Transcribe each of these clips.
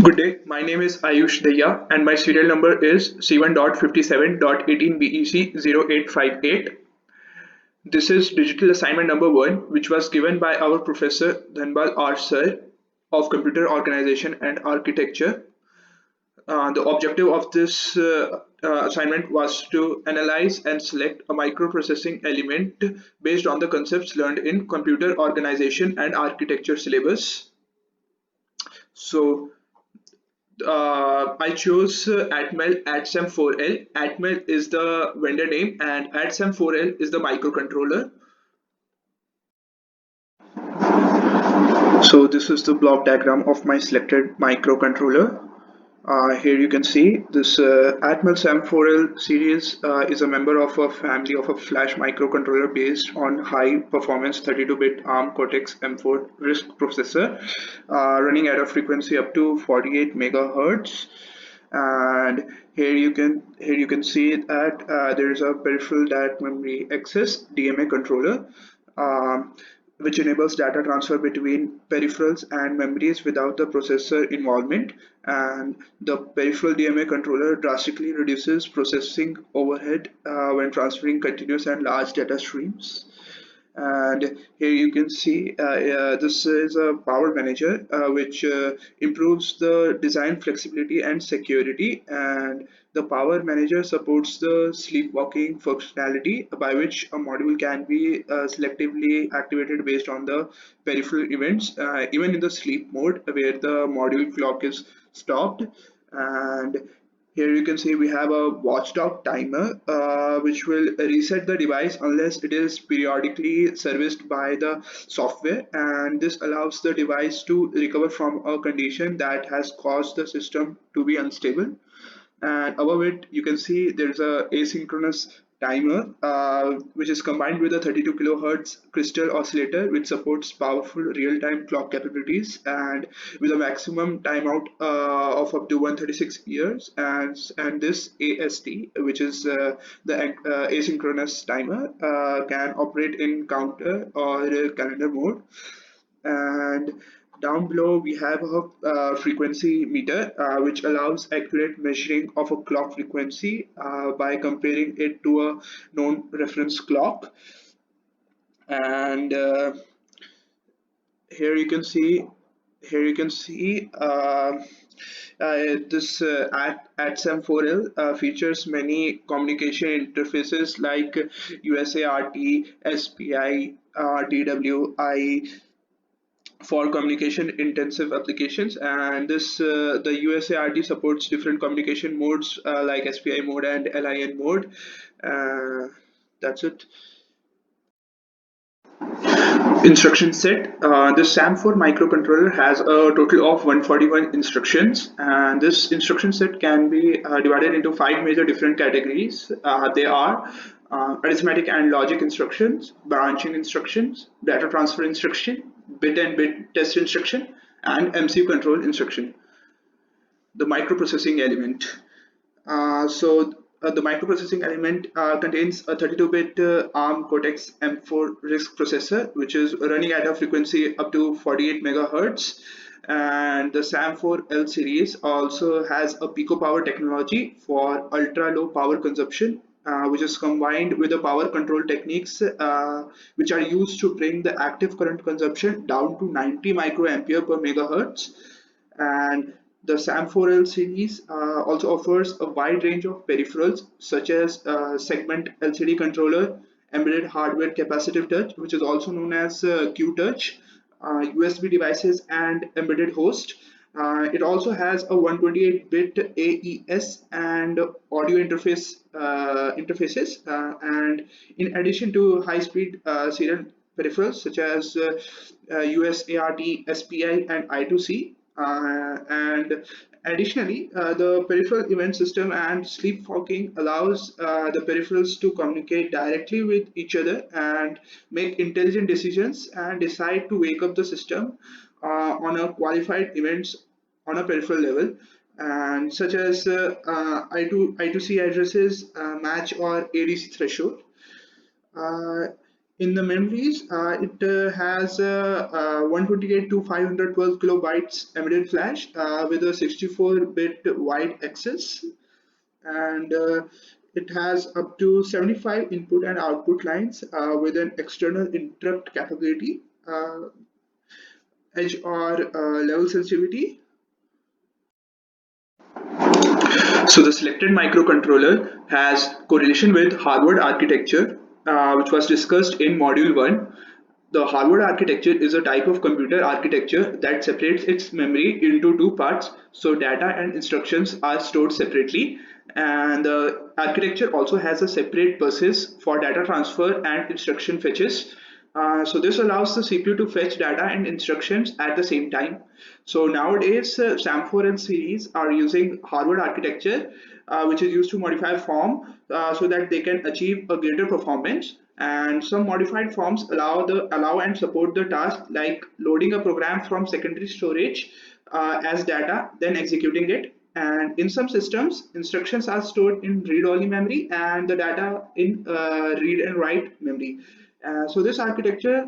Good day, my name is Ayush Dahiya and my serial number is C1.57.18BEC0858. This is digital assignment number 1, which was given by our professor Dhanbal R. Sir of Computer Organization and Architecture. The objective of this assignment was to analyze and select a microprocessing element based on the concepts learned in Computer Organization and Architecture syllabus. So I chose ATMEL ATSAM4L. ATMEL is the vendor name and ATSAM4L is the microcontroller. So this is the block diagram of my selected microcontroller. Here you can see this ATMEL SAM4L series is a member of a family of a flash microcontroller based on high performance 32-bit ARM Cortex M4 RISC processor running at a frequency up to 48 megahertz. And here you can see that there is a peripheral direct memory access DMA controller, which enables data transfer between peripherals and memories without the processor involvement. And the peripheral DMA controller drastically reduces processing overhead when transferring continuous and large data streams. And here you can see this is a power manager which improves the design flexibility and security, and the power manager supports the sleepwalking functionality by which a module can be selectively activated based on the peripheral events even in the sleep mode where the module clock is stopped. And here you can see we have a watchdog timer which will reset the device unless it is periodically serviced by the software, and this allows the device to recover from a condition that has caused the system to be unstable. And above it you can see there's a asynchronous timer which is combined with a 32 kilohertz crystal oscillator which supports powerful real-time clock capabilities and with a maximum timeout of up to 136 years. And this AST, which is the asynchronous timer, can operate in counter or calendar mode. And down below we have a frequency meter which allows accurate measuring of a clock frequency by comparing it to a known reference clock. And here you can see this ATSAM4L features many communication interfaces like USART, SPI, TWI for communication intensive applications. And this the USART supports different communication modes like SPI mode and LIN mode. That's it. Instruction set. The SAM4 microcontroller has a total of 141 instructions, and this instruction set can be divided into 5 major different categories. They are arithmetic and logic instructions, branching instructions, data transfer instruction, bit and bit test instruction, and MCU control instruction. The microprocessing element. The microprocessing element contains a 32-bit ARM Cortex M4 RISC processor, which is running at a frequency up to 48 megahertz. And the SAM4L series also has a pico power technology for ultra low power consumption, which is combined with the power control techniques which are used to bring the active current consumption down to 90 microampere per megahertz. And the SAM4L series also offers a wide range of peripherals such as segment LCD controller, embedded hardware capacitive touch, which is also known as Q-touch, USB devices, and embedded host. It also has a 128-bit AES and audio interfaces, and in addition to high-speed serial peripherals such as USART, SPI, and I2C. And additionally, the peripheral event system and sleepwalking allows the peripherals to communicate directly with each other and make intelligent decisions and decide to wake up the system on a qualified events on a peripheral level, and such as I2C addresses, match, or ADC threshold. Uh, In the memories, it has 128 to 512 kilobytes embedded flash with a 64-bit wide access, and it has up to 75 input and output lines with an external interrupt capability, edge or level sensitivity. So the selected microcontroller has correlation with Harvard architecture, which was discussed in module 1. The Harvard architecture is a type of computer architecture that separates its memory into two parts, so data and instructions are stored separately. And the architecture also has a separate buses for data transfer and instruction fetches. So this allows the CPU to fetch data and instructions at the same time. So nowadays, SAM4L series are using Harvard architecture, which is used to modify form so that they can achieve a greater performance. And some modified forms allow and support the task like loading a program from secondary storage as data, then executing it. And in some systems, instructions are stored in read-only memory and the data in read and write memory. So this architecture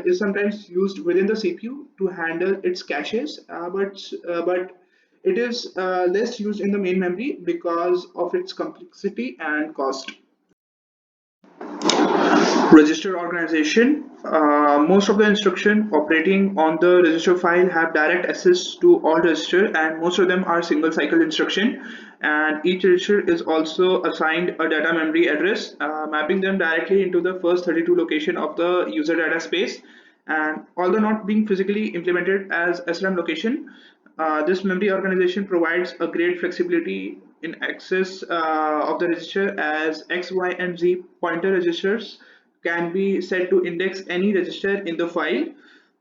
is sometimes used within the CPU to handle its caches, but it is less used in the main memory because of its complexity and cost. Register organization. Most of the instruction operating on the register file have direct access to all register, and most of them are single cycle instruction, and each register is also assigned a data memory address, mapping them directly into the first 32 location of the user data space. And although not being physically implemented as SRAM location, this memory organization provides a great flexibility in access of the register, as X, Y, and Z pointer registers can be set to index any register in the file.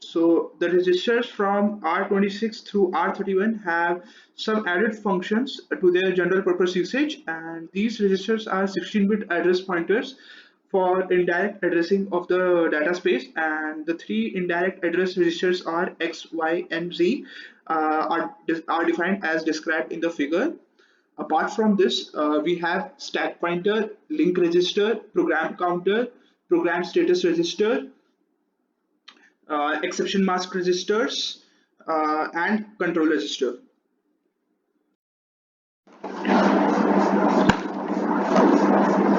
So the registers from R26 through R31 have some added functions to their general purpose usage, and these registers are 16-bit address pointers for indirect addressing of the data space, and the three indirect address registers are X, Y, and Z are defined as described in the figure. Apart from this, we have stack pointer, link register, program counter, program status register, exception mask registers, and control register.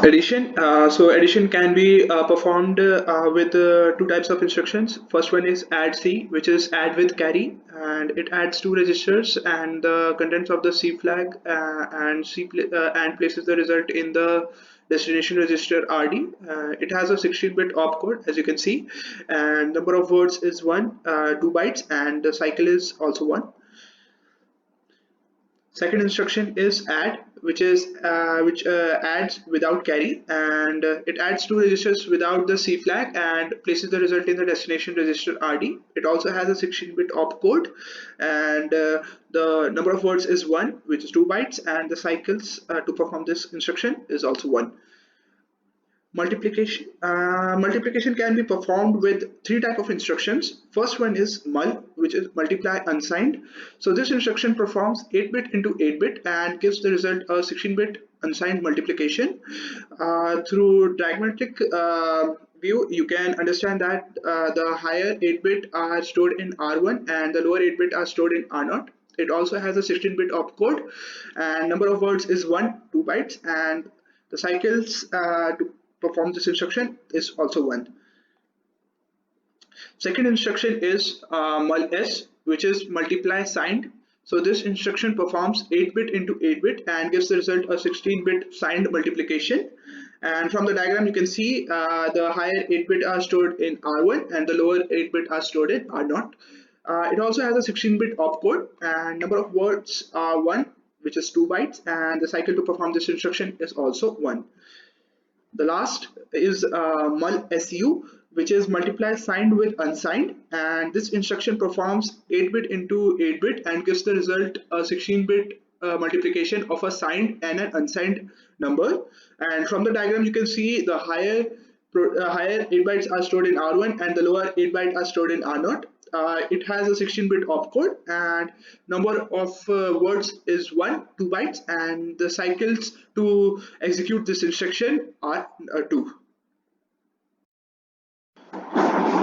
Addition. So addition can be performed with two types of instructions. First one is add C, which is add with carry, and it adds two registers and the contents of the C flag and places the result in the destination register RD. It has a 16-bit opcode, as you can see, and number of words is 2 bytes, and the cycle is also 1. Second instruction is add, which adds without carry, and it adds two registers without the C flag and places the result in the destination register RD. It also has a 16-bit opcode, and the number of words is 1, which is 2 bytes, and the cycles to perform this instruction is also 1. Multiplication can be performed with three type of instructions. First one is mul, which is multiply unsigned. So this instruction performs 8-bit into 8-bit and gives the result a 16-bit unsigned multiplication. Through diagrammatic view, you can understand that the higher 8-bit are stored in R1 and the lower 8-bit are stored in R0. It also has a 16-bit opcode, and number of words is 2 bytes, and the cycles to perform this instruction is also 1. Second instruction is mul s, which is multiply signed. So this instruction performs 8-bit into 8-bit and gives the result a 16-bit signed multiplication. And from the diagram you can see the higher 8-bit are stored in R1 and the lower 8-bit are stored in R0. It also has a 16-bit opcode, and number of words are 1, which is 2 bytes, and the cycle to perform this instruction is also 1. The last is mul su, which is multiply signed with unsigned, and this instruction performs 8-bit into 8-bit and gives the result a 16-bit multiplication of a signed and an unsigned number. And from the diagram you can see the higher 8 bytes are stored in R1 and the lower 8 bytes are stored in R0. It has a 16-bit opcode, and number of words is 2 bytes, and the cycles to execute this instruction are 2.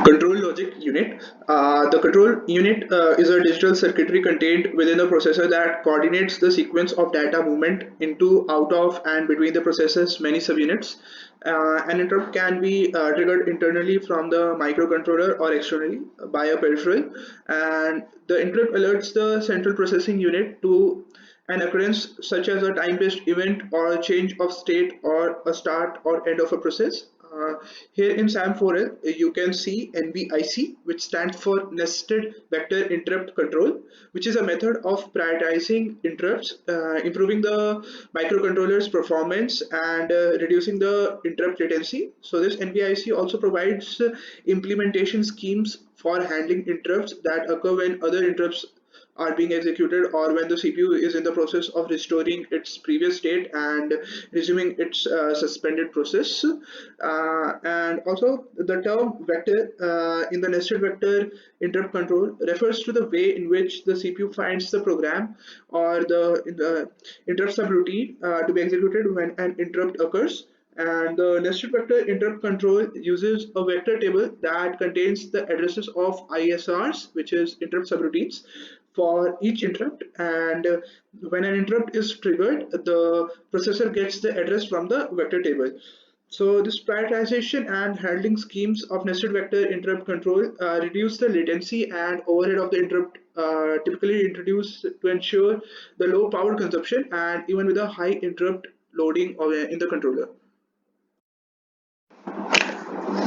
Control logic unit. The control unit is a digital circuitry contained within the processor that coordinates the sequence of data movement into, out of, and between the processor's many subunits. An interrupt can be triggered internally from the microcontroller or externally by a peripheral, and the interrupt alerts the central processing unit to an occurrence such as a time-based event or a change of state or a start or end of a process. Here in SAM4L, you can see NVIC, which stands for Nested Vector Interrupt Control, which is a method of prioritizing interrupts, improving the microcontroller's performance and reducing the interrupt latency. So this NVIC also provides implementation schemes for handling interrupts that occur when other interrupts are being executed or when the CPU is in the process of restoring its previous state and resuming its suspended process. And also the term vector in the nested vector interrupt control refers to the way in which the CPU finds the program or the interrupt subroutine to be executed when an interrupt occurs. And the nested vector interrupt control uses a vector table that contains the addresses of ISRs, which is interrupt subroutines, for each interrupt. And when an interrupt is triggered, the processor gets the address from the vector table. So this prioritization and handling schemes of nested vector interrupt control reduce the latency and overhead of the interrupt, typically introduced to ensure the low power consumption and even with a high interrupt loading in the controller.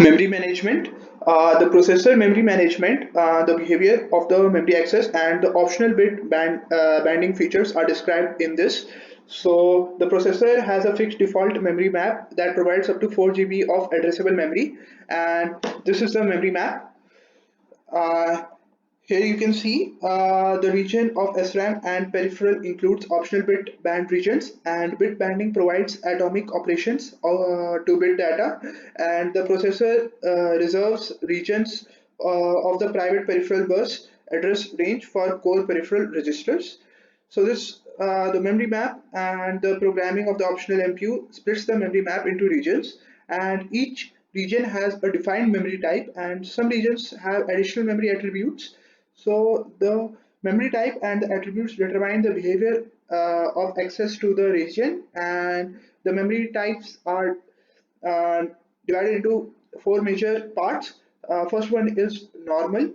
Memory management. The processor memory management, the behavior of the memory access and the optional banding features are described in this. So the processor has a fixed default memory map that provides up to 4 GB of addressable memory, and this is the memory map. Uh, Here you can see the region of SRAM and peripheral includes optional bit band regions, and bit banding provides atomic operations to bit data, and the processor reserves regions of the private peripheral bus address range for core peripheral registers. So this the memory map and the programming of the optional MPU splits the memory map into regions, and each region has a defined memory type, and some regions have additional memory attributes. So the memory type and the attributes determine the behavior of access to the region, and the memory types are uh, divided into four major parts. First one is normal.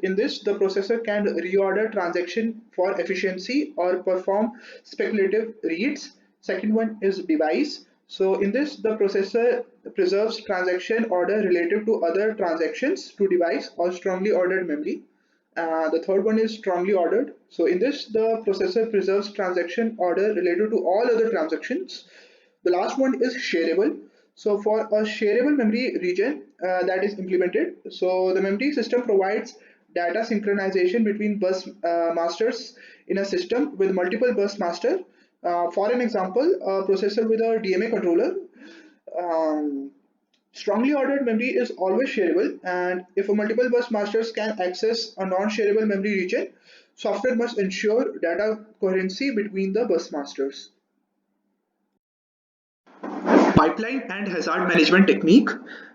In this, the processor can reorder transaction for efficiency or perform speculative reads. Second one is device. So in this, the processor preserves transaction order relative to other transactions to device or strongly ordered memory. The third one is strongly ordered. So in this, the processor preserves transaction order related to all other transactions. The last one is shareable. So for a shareable memory region that is implemented, so the memory system provides data synchronization between bus masters in a system with multiple bus master. For an example, a processor with a DMA controller. Um, Strongly ordered memory is always shareable, and if a multiple bus masters can access a non-shareable memory region, software must ensure data coherency between the bus masters. Pipeline and hazard management technique.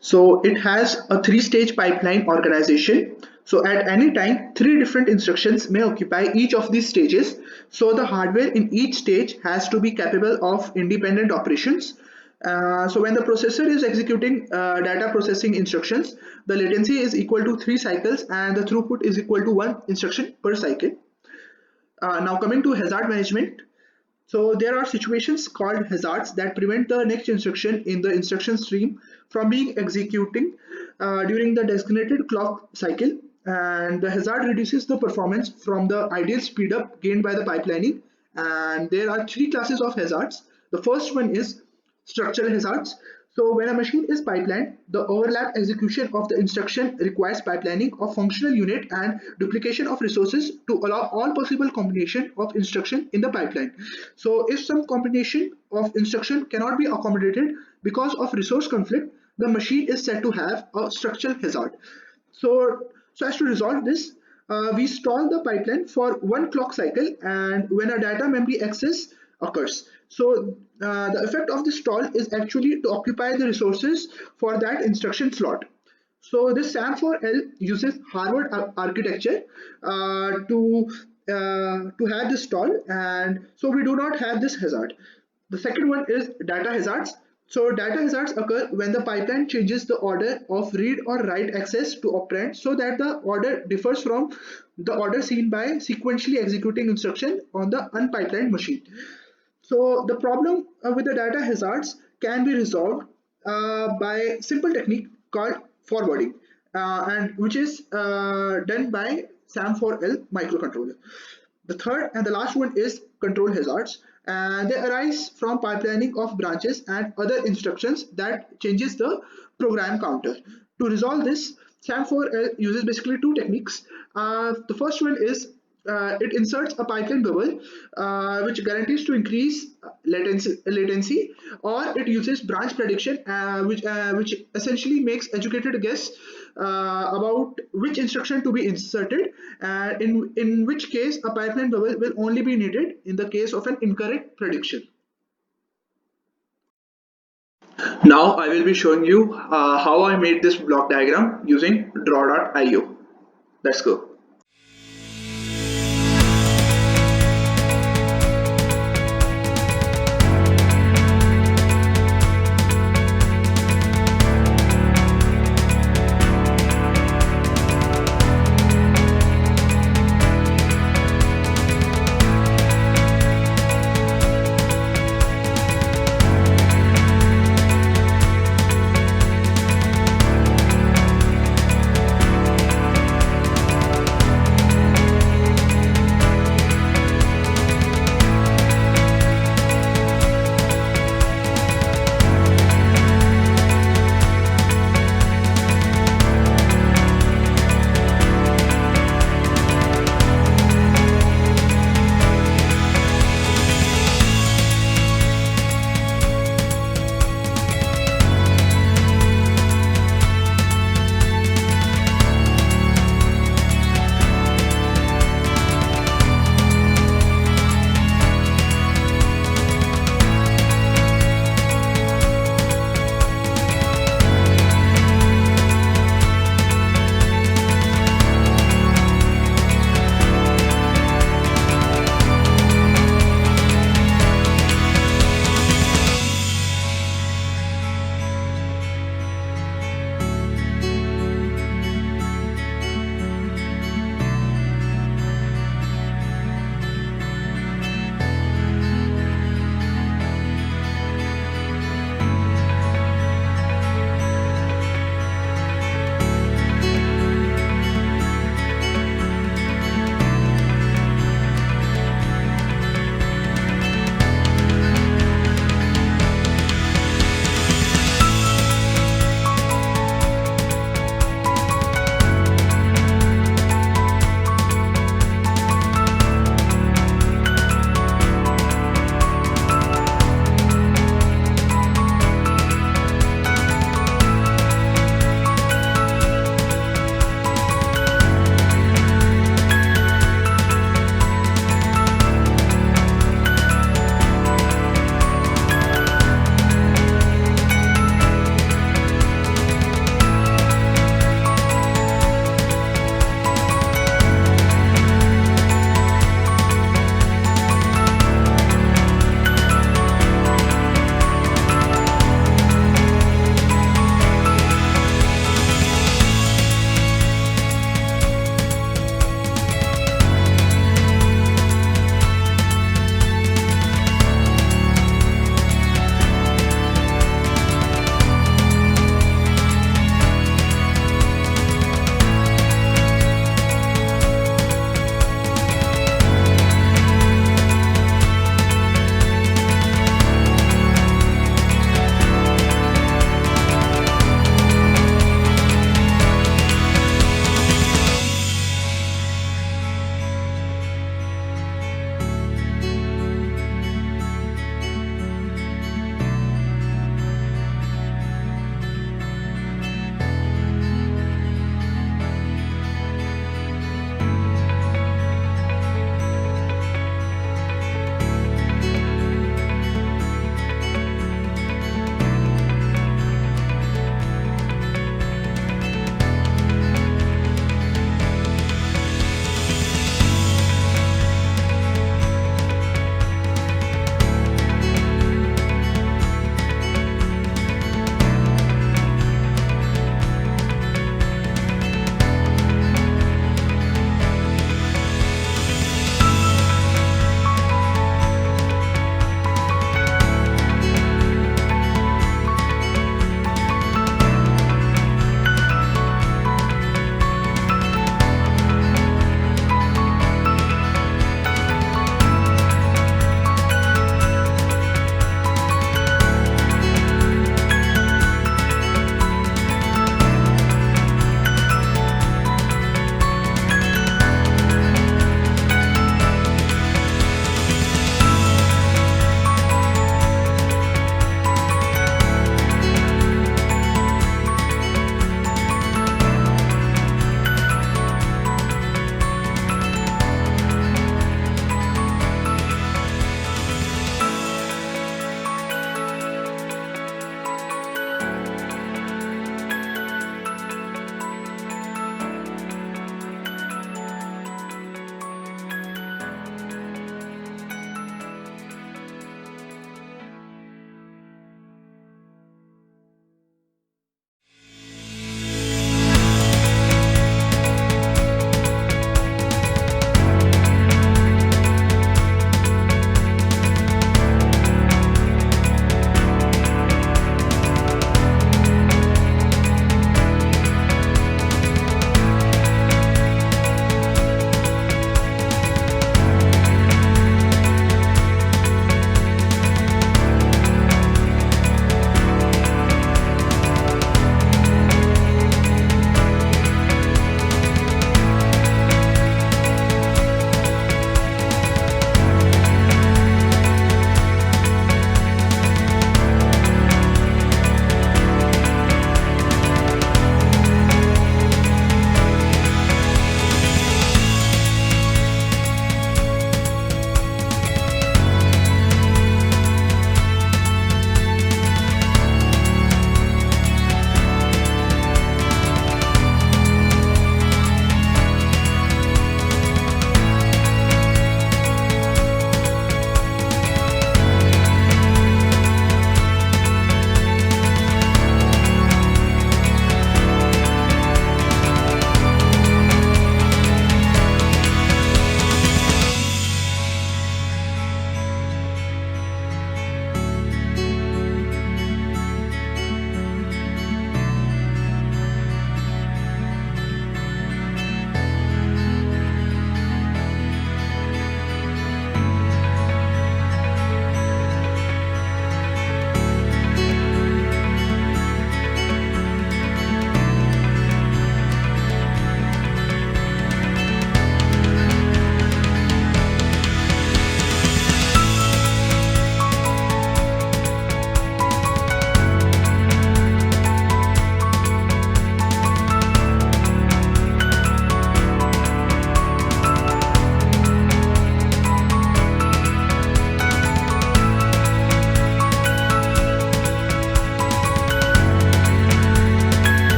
So it has a three-stage pipeline organization. So at any time, three different instructions may occupy each of these stages. So the hardware in each stage has to be capable of independent operations. So when the processor is executing data processing instructions, the latency is equal to 3 cycles and the throughput is equal to 1 instruction per cycle. Now coming to hazard management. So there are situations called hazards that prevent the next instruction in the instruction stream from being executing during the designated clock cycle, and the hazard reduces the performance from the ideal speed up gained by the pipelining. And there are three classes of hazards. The first one is structural hazards. So when a machine is pipelined, the overlap execution of the instruction requires pipelining of functional unit and duplication of resources to allow all possible combination of instruction in the pipeline. So if some combination of instruction cannot be accommodated because of resource conflict, the machine is said to have a structural hazard. So as to resolve this, we stall the pipeline for one clock cycle and when a data memory access occurs. So the effect of the stall is actually to occupy the resources for that instruction slot. So this SAM4L uses Harvard architecture to have this stall, and so we do not have this hazard. The second one is data hazards. So data hazards occur when the pipeline changes the order of read or write access to operand so that the order differs from the order seen by sequentially executing instruction on the unpipelined machine. So the problem with the data hazards can be resolved by simple technique called forwarding, and which is done by SAM4L microcontroller. The third and the last one is control hazards, and they arise from pipelining of branches and other instructions that changes the program counter. To resolve this, SAM4L uses basically two techniques. The first one is it inserts a pipeline bubble which guarantees to increase latency, or it uses branch prediction which essentially makes educated guess about which instruction to be inserted, and in which case a pipeline bubble will only be needed in the case of an incorrect prediction. Now I will be showing you how I made this block diagram using draw.io. Let's go.